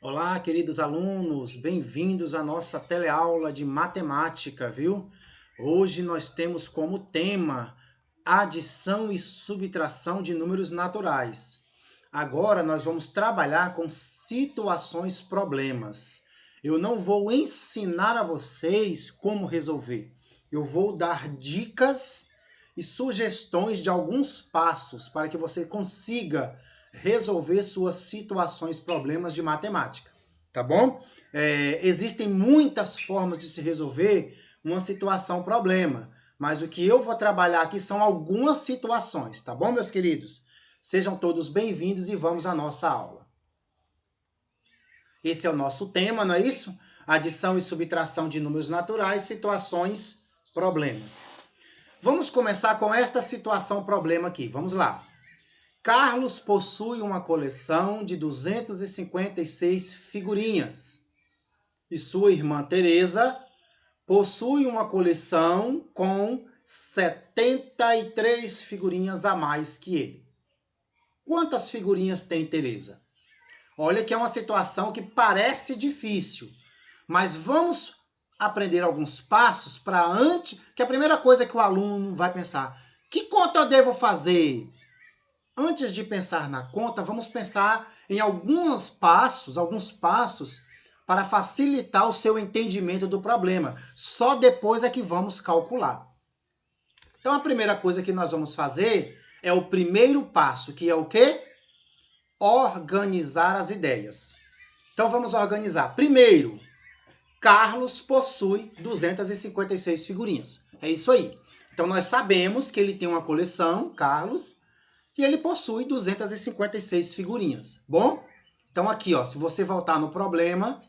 Olá, queridos alunos, bem-vindos à nossa teleaula de matemática, viu? Hoje nós temos como tema adição e subtração de números naturais. Agora nós vamos trabalhar com situações problemas. Eu não vou ensinar a vocês como resolver. Eu vou dar dicas e sugestões de alguns passos para que você consiga resolver suas situações, problemas de matemática, tá bom? Existem muitas formas de se resolver uma situação, problema, mas o que eu vou trabalhar aqui são algumas situações, tá bom, meus queridos? Sejam todos bem-vindos e vamos à nossa aula. Esse é o nosso tema, não é isso? Adição e subtração de números naturais, situações, problemas. Vamos começar com esta situação, problema aqui. Vamos lá. Carlos possui uma coleção de 256 figurinhas e sua irmã Teresa possui uma coleção com 73 figurinhas a mais que ele. Quantas figurinhas tem Teresa? Olha que é uma situação que parece difícil, mas vamos aprender alguns passos para antes, que a primeira coisa que o aluno vai pensar, que conta eu devo fazer? Antes de pensar na conta, vamos pensar em alguns passos para facilitar o seu entendimento do problema. Só depois é que vamos calcular. Então, a primeira coisa que nós vamos fazer é o primeiro passo, que é o quê? Organizar as ideias. Então, vamos organizar. Primeiro, Carlos possui 256 figurinhas. É isso aí. Então, nós sabemos que ele tem uma coleção, Carlos, e ele possui 256 figurinhas. Bom? Então aqui, ó, se você voltar no problema,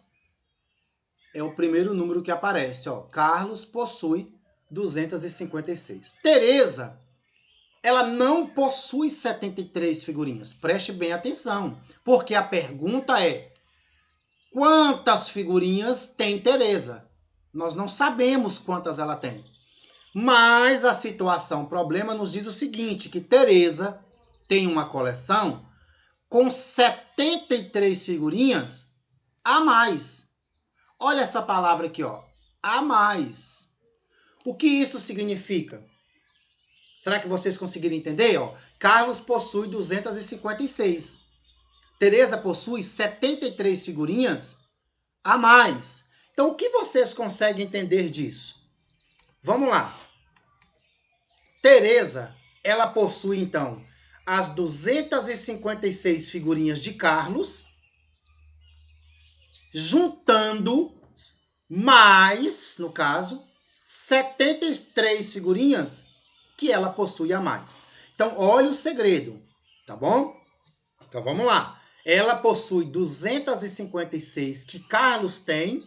é o primeiro número que aparece, ó. Carlos possui 256. Teresa, ela não possui 73 figurinhas. Preste bem atenção, porque a pergunta é: quantas figurinhas tem Teresa? Nós não sabemos quantas ela tem. Mas a situação, problema, nos diz o seguinte, que Teresa tem uma coleção com 73 figurinhas a mais. Olha essa palavra aqui, ó, a mais. O que isso significa? Será que vocês conseguiram entender? Ó, Carlos possui 256. Teresa possui 73 figurinhas a mais. Então, o que vocês conseguem entender disso? Vamos lá. Teresa, ela possui, então, as 256 figurinhas de Carlos, juntando mais, no caso, 73 figurinhas que ela possui a mais. Então, olha o segredo, tá bom? Então, vamos lá. Ela possui 256 que Carlos tem,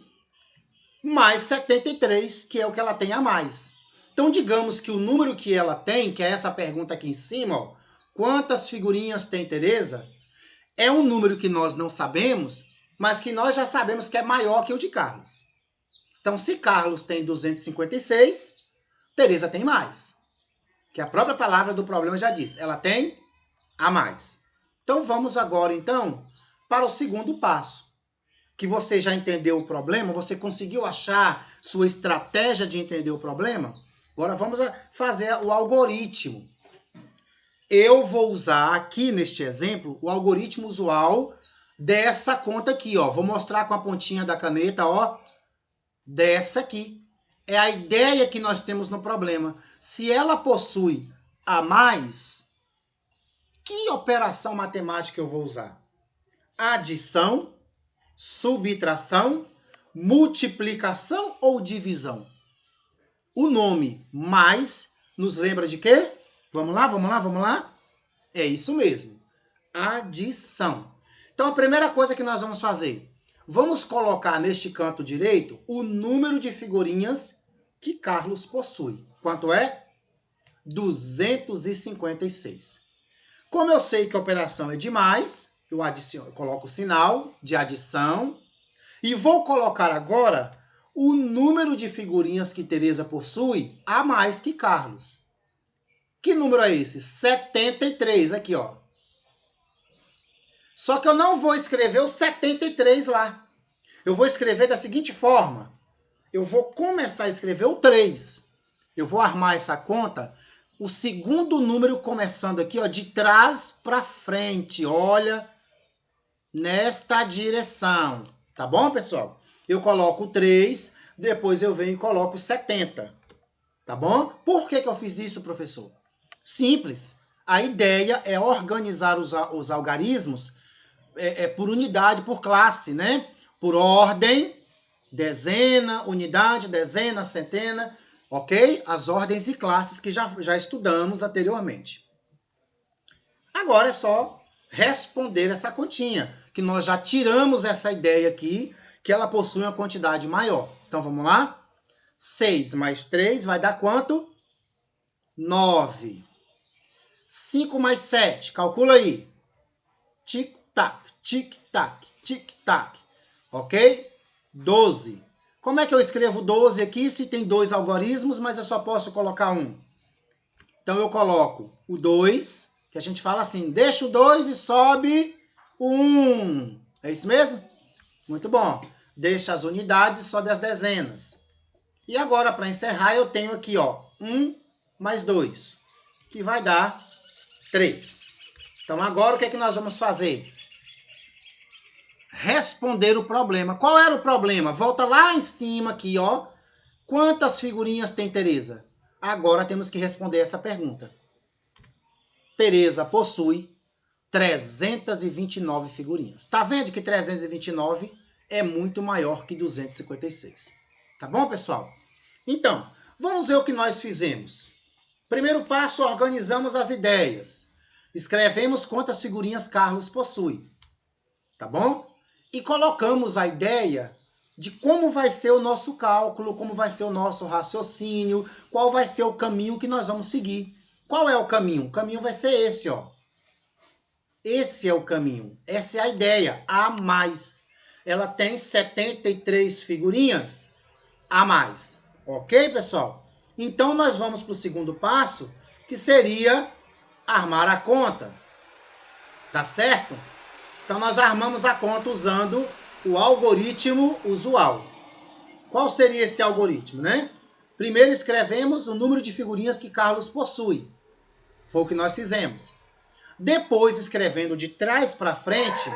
mais 73, que é o que ela tem a mais. Então, digamos que o número que ela tem, que é essa pergunta aqui em cima, ó, quantas figurinhas tem Teresa? É um número que nós não sabemos, mas que nós já sabemos que é maior que o de Carlos. Então, se Carlos tem 256, Teresa tem mais. Que a própria palavra do problema já diz, ela tem a mais. Então, vamos agora, então, para o segundo passo. Que você já entendeu o problema, você conseguiu achar sua estratégia de entender o problema? Agora vamos fazer o algoritmo. Eu vou usar aqui neste exemplo o algoritmo usual dessa conta aqui, ó. Vou mostrar com a pontinha da caneta, ó. Dessa aqui. É a ideia que nós temos no problema. Se ela possui a mais, que operação matemática eu vou usar? Adição, subtração, multiplicação ou divisão? O nome mais nos lembra de quê? Vamos lá? É isso mesmo. Adição. Então, a primeira coisa que nós vamos fazer, vamos colocar neste canto direito o número de figurinhas que Carlos possui. Quanto é? 256. Como eu sei que a operação é de mais, eu coloco o sinal de adição e vou colocar agora o número de figurinhas que Teresa possui a mais que Carlos. Que número é esse? 73, aqui, ó. Só que eu não vou escrever o 73 lá. Eu vou escrever da seguinte forma. Eu vou começar a escrever o 3. Eu vou armar essa conta, o segundo número começando aqui, ó, de trás para frente. Olha, nesta direção. Tá bom, pessoal? Eu coloco o 3, depois eu venho e coloco o 70. Tá bom? Por que eu fiz isso, professor? Simples. A ideia é organizar os algarismos por unidade, por classe, né? Por ordem, dezena, unidade, dezena, centena, ok? As ordens e classes que já estudamos anteriormente. Agora é só responder essa continha, que nós já tiramos essa ideia aqui, que ela possui uma quantidade maior. Então, vamos lá? 6 mais 3 vai dar quanto? 9. 5 mais 7, calcula aí. Tic-tac, tic-tac, tic-tac. Ok? 12. Como é que eu escrevo 12 aqui se tem dois algarismos, mas eu só posso colocar um? Então eu coloco o 2, que a gente fala assim, deixa o 2 e sobe o 1. É isso mesmo? Muito bom. Deixa as unidades e sobe as dezenas. E agora, para encerrar, eu tenho aqui, ó, 1 mais 2, que vai dar 3. Então agora o que é que nós vamos fazer? Responder o problema. Qual era o problema? Volta lá em cima aqui, ó. Quantas figurinhas tem Tereza? Agora temos que responder essa pergunta. Tereza possui 329 figurinhas. Tá vendo que 329 é muito maior que 256? Tá bom, pessoal? Então, vamos ver o que nós fizemos. Primeiro passo, organizamos as ideias. Escrevemos quantas figurinhas Carlos possui. Tá bom? E colocamos a ideia de como vai ser o nosso cálculo, como vai ser o nosso raciocínio, qual vai ser o caminho que nós vamos seguir. Qual é o caminho? O caminho vai ser esse, ó. Esse é o caminho. Essa é a ideia. A mais. Ela tem 73 figurinhas a mais. Ok, pessoal? Então, nós vamos para o segundo passo, que seria armar a conta. Tá certo? Então, nós armamos a conta usando o algoritmo usual. Qual seria esse algoritmo, né? Primeiro escrevemos o número de figurinhas que Carlos possui. Foi o que nós fizemos. Depois, escrevendo de trás para frente,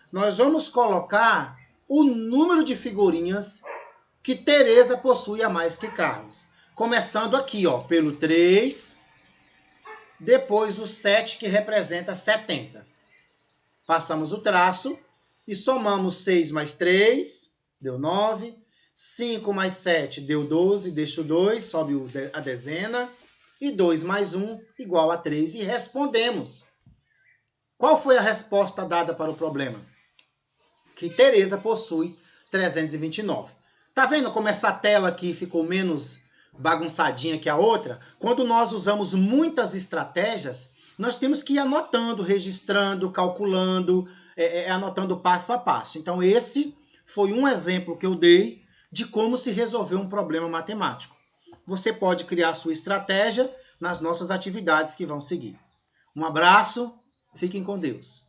nós vamos colocar o número de figurinhas que Tereza possui a mais que Carlos. Começando aqui, ó, pelo 3, depois o 7, que representa 70. Passamos o traço e somamos 6 mais 3, deu 9. 5 mais 7 deu 12, deixa o 2, sobe a dezena. E 2 mais 1 igual a 3. E respondemos. Qual foi a resposta dada para o problema? Que Tereza possui 329. Tá vendo como essa tela aqui ficou menos bagunçadinha que a outra? Quando nós usamos muitas estratégias, nós temos que ir anotando, registrando, calculando, anotando passo a passo. Então, esse foi um exemplo que eu dei de como se resolver um problema matemático. Você pode criar sua estratégia nas nossas atividades que vão seguir. Um abraço, fiquem com Deus.